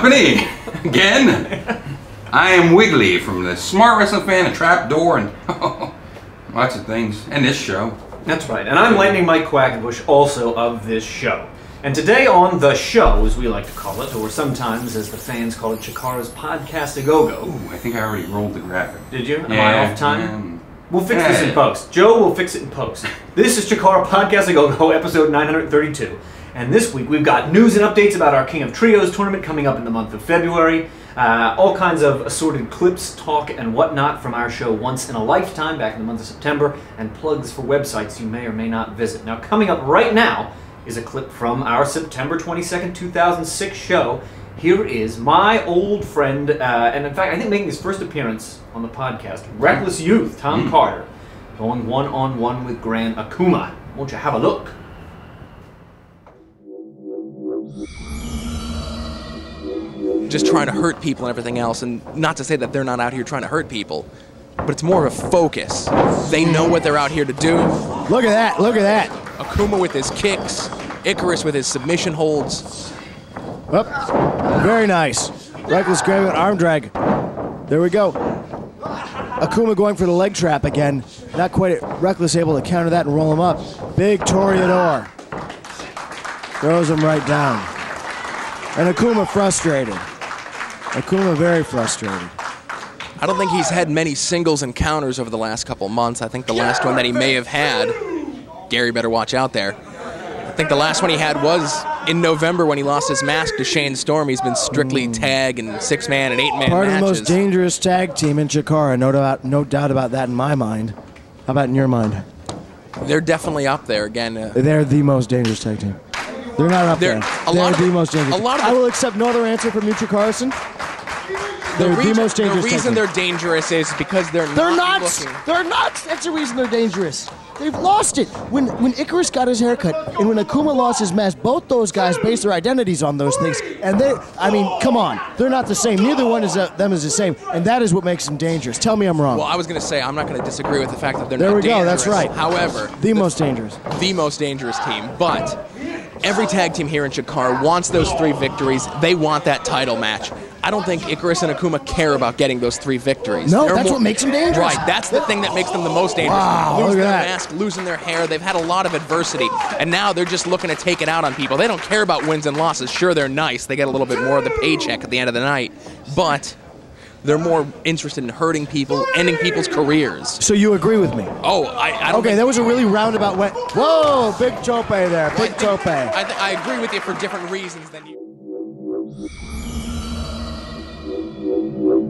company. Again. I am Wiggly from the Smart Wrestling Fan, a Trapdoor, and lots of things. And this show. That's right. And I'm Lightning Mike Quackenbush, also of this show. And today on the show, as we like to call it, or sometimes as the fans call it, Chikara's Podcast A Go-Go. Ooh, I think I already rolled the graphic. Did you? Am Yeah, I off time? We'll fix this in post. Joe will fix it in post. This is Chikara Podcast A Go-Go, episode 932. And this week we've got news and updates about our King of Trios tournament coming up in the month of February. All kinds of assorted clips, talk, and whatnot from our show Once in a Lifetime back in the month of September, and plugs for websites you may or may not visit. Now, coming up right now is a clip from our September 22nd, 2006 show. Here is my old friend, and in fact, I think making his first appearance on the podcast, Reckless Youth, Tom Carter, going one-on-one with Gran Akuma. Won't you have a look? Just trying to hurt people and everything else, and not to say that they're not out here trying to hurt people, but it's more of a focus. They know what they're out here to do. Look at that, look at that. Akuma with his kicks, Icarus with his submission holds. Oh, very nice. Reckless grabbing an arm drag. There we go. Akuma going for the leg trap again. Not quite Reckless able to counter that and roll him up. Big Toreador. Throws him right down. And Akuma frustrated. Akuma very frustrated. I don't think he's had many singles encounters over the last couple months. I think the last one that he may have had, Gary better watch out there. I think the last one he had was in November when he lost his mask to Shane Storm. He's been strictly tag and 6-man and 8-man Part matches. of the most dangerous tag team in Chikara, no doubt about that in my mind. How about in your mind? They're definitely up there again. They're the most dangerous tag team. They're not up there. They're the most dangerous. I will accept no other answer from you, Carlson. They're the most dangerous. The reason they're dangerous is because they're nuts. They're nuts. That's the reason they're dangerous. They've lost it. When Icarus got his haircut and when Akuma lost his mask, both those guys based their identities on those things. And I mean, come on. They're not the same. Neither one of them is the same. And that is what makes them dangerous. Tell me I'm wrong. Well, I was going to say, I'm not going to disagree with the fact that they're not dangerous. There we go. That's right. However, the most dangerous. The most dangerous team. But every tag team here in Chikara wants those 3 victories. They want that title match. I don't think Icarus and Akuma care about getting those 3 victories. No, that's what makes them dangerous. Right, that's the thing that makes them the most dangerous. Wow, losing look at their that. mask, losing their hair. They've had a lot of adversity, and now they're just looking to take it out on people. They don't care about wins and losses. Sure, they're nice. They get a little bit more of the paycheck at the end of the night, but they're more interested in hurting people, ending people's careers. So you agree with me? Oh, I don't. Okay, that was a really roundabout way. Whoa, big tope there, big tope. I agree with you for different reasons than you.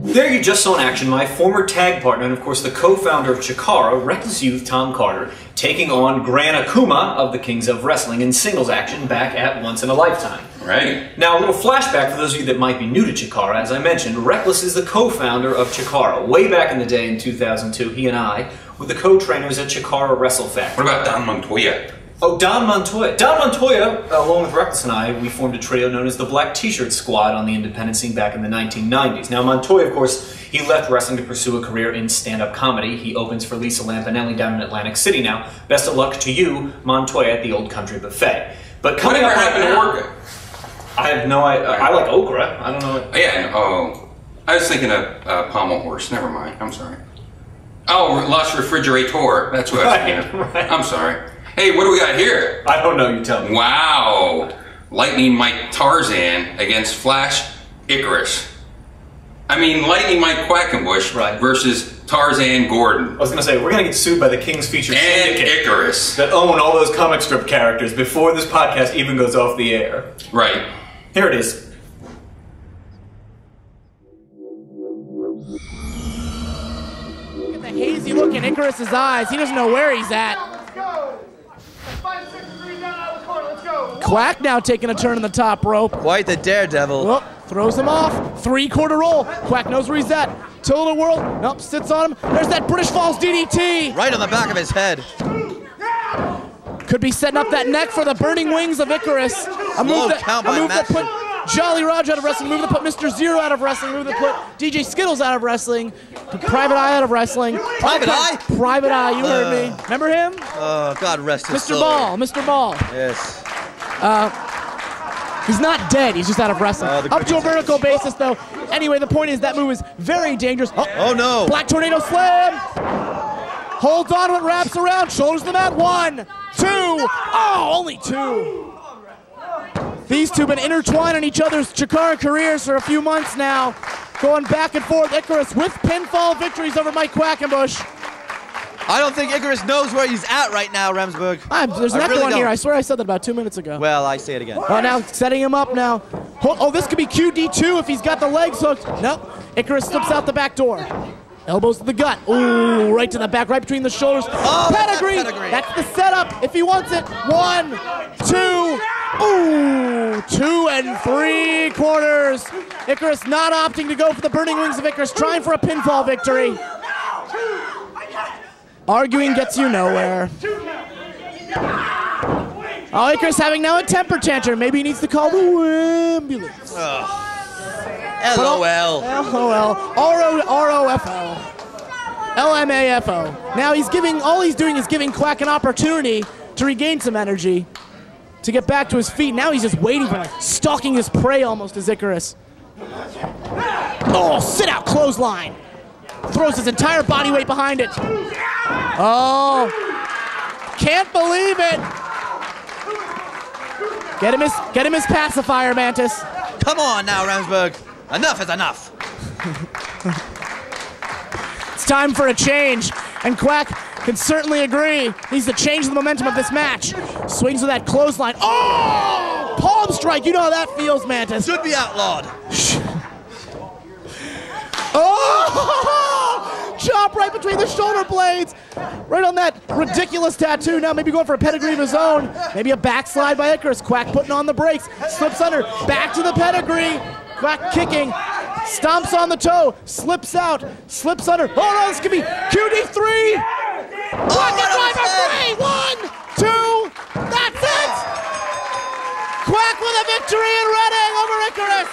There you just saw in action my former tag partner and of course the co-founder of Chikara, Reckless Youth, Tom Carter, taking on Gran Akuma of the Kings of Wrestling in singles action back at Once in a Lifetime. Right. Now, a little flashback for those of you that might be new to Chikara. As I mentioned, Reckless is the co-founder of Chikara. Way back in the day in 2002, he and I were the co-trainers at Chikara Wrestle Factory. What about Don Montoya? Oh, Don Montoya. Don Montoya, along with Reckless and I, we formed a trio known as the Black T-Shirt Squad on the independent scene back in the 1990s. Now, Montoya, of course, he left wrestling to pursue a career in stand-up comedy. He opens for Lisa Lampanelli down in Atlantic City now. Best of luck to you, Montoya, at the Old Country Buffet. But coming Whatever up happened to Orca? I have no idea. I like okra. I don't know. Yeah, oh. I was thinking of Pommel Horse. Never mind. I'm sorry. Oh, Lost Refrigerator. That's what I was thinking of. Right. I'm sorry. Hey, what do we got here? I don't know, you tell me. Wow. Lightning Mike Tarzan against Flash Icarus. I mean, Lightning Mike Quackenbush versus Tarzan Gordon. I was going to say, we're going to get sued by the King's Feature Syndicate Icarus. That own all those comic strip characters before this podcast even goes off the air. Right. Here it is. Look at the hazy look in Icarus's eyes. He doesn't know where he's at. Quack now taking a turn in the top rope. Quite the daredevil. Well, throws him off. 3-quarter roll. Quack knows where he's at. Tilt-a-whirl. Nope, sits on him. There's that British Falls DDT. Right on the back of his head. Could be setting up that neck for the burning wings of Icarus. A move that put Jolly Roger out of wrestling, move that put Mr. Zero out of wrestling, move that put DJ Skittles out of wrestling, put Private Eye out of wrestling. Private Eye? Private Eye, you heard me. Remember him? Oh, God rest his soul. Mr. Ball. Yes. He's not dead, he's just out of wrestling. Up to a vertical basis, though. Anyway, the point is that move is very dangerous. Oh no! Black Tornado Slam! Holds on when it wraps around, shoulders to the mat. 1, 2, oh, only 2. These two have been intertwined in each other's Chikara careers for a few months now. Going back and forth, Icarus with pinfall victories over Mike Quackenbush. I don't think Icarus knows where he's at right now, Remsburg. There's an echo on here. I swear I said that about 2 minutes ago. Well, I say it again. Oh, now setting him up now. Oh, this could be QD2 if he's got the legs hooked. Nope. Icarus slips out the back door. Elbows to the gut. Ooh, right to the back, right between the shoulders. Oh, pedigree. That's the setup if he wants it. 1, 2. Ooh, 2 3/4. Icarus not opting to go for the burning wings of Icarus, trying for a pinfall victory. Arguing gets you nowhere. Oh, Icarus having now a temper tantrum. Maybe he needs to call the ambulance. LOL. LOL. ROFO. LMAFO. Now all he's doing is giving Quack an opportunity to regain some energy, to get back to his feet. Now he's just waiting for him, stalking his prey almost as Icarus. Oh, sit out clothesline. Throws his entire body weight behind it. Oh, can't believe it. Get him his pacifier, Mantis. Come on now, Remsburg. Enough is enough. It's time for a change, and Quack can certainly agree. Needs to change the momentum of this match. Swings with that clothesline. Oh! Palm strike. You know how that feels, Mantis. Should be outlawed. Oh! Chop right between the shoulder blades. Right on that ridiculous tattoo. Now maybe going for a pedigree of his own. Maybe a backslide by Icarus. Quack putting on the brakes. Slips under. Back to the pedigree. Quack kicking. Stomps on the toe. Slips out. Slips under. Oh no, this could be QD3. Quack and driver 3. 1, 2. That's it. Quack with a victory in Reading over Icarus.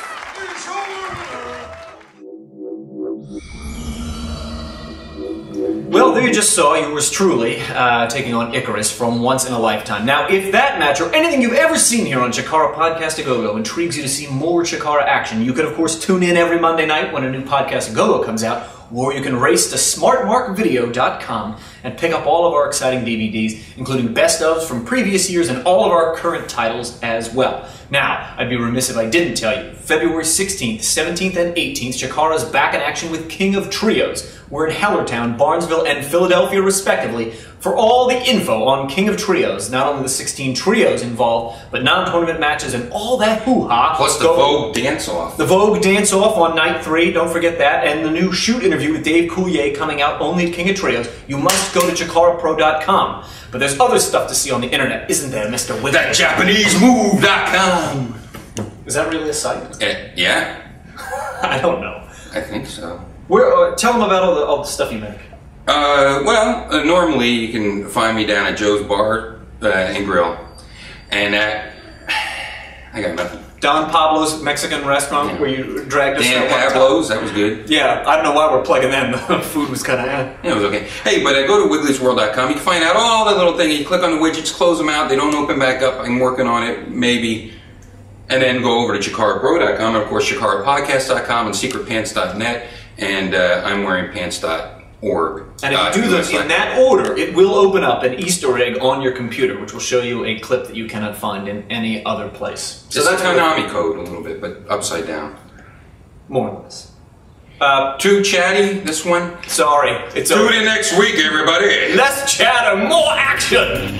Well, there you just saw yours truly taking on Icarus from Once in a Lifetime. Now, if that match or anything you've ever seen here on Chikara Podcast A Go-Go intrigues you to see more Chikara action, you can, of course, tune in every Monday night when a new Podcast A Go-Go comes out, or you can race to smartmarkvideo.com and pick up all of our exciting DVDs, including best ofs from previous years and all of our current titles as well. Now, I'd be remiss if I didn't tell you, February 16th, 17th, and 18th, Chikara's back in action with King of Trios. We're in Hellertown, Barnesville, and Philadelphia, respectively, for all the info on King of Trios. Not only the 16 trios involved, but non-tournament matches and all that hoo-ha. Plus the Vogue dance-off. The Vogue dance-off on night 3, don't forget that, and the new shoot interview with Dave Coulier coming out only at King of Trios. You must go to ChikaraPro.com. But there's other stuff to see on the internet, isn't there, Mr. Wiggly? That JapaneseMove.com. Is that really a site? Yeah. I don't know. I think so. Tell them about all the stuff you make. Normally you can find me down at Joe's Bar and Grill, and I got nothing. Don Pablo's Mexican restaurant, where you dragged us. Dan Pablo's, that was good. Yeah, I don't know why we're plugging them. The food was kind of Yeah, it was okay. Hey, but go to wigglysworld.com. You can find out all the little things. You click on the widgets, close them out. They don't open back up. I'm working on it, maybe. And then go over to ChikaraPro.com, and of course ChikaraPodcast.com and SecretPants.net, and I'm wearing pants.org. And if you do this in that order, it will open up an Easter egg on your computer, which will show you a clip that you cannot find in any other place. So that's Konami code a little bit, but upside down. More or less. Too chatty, this one? Sorry. It's Tune in next week, everybody. Less chatter, more action!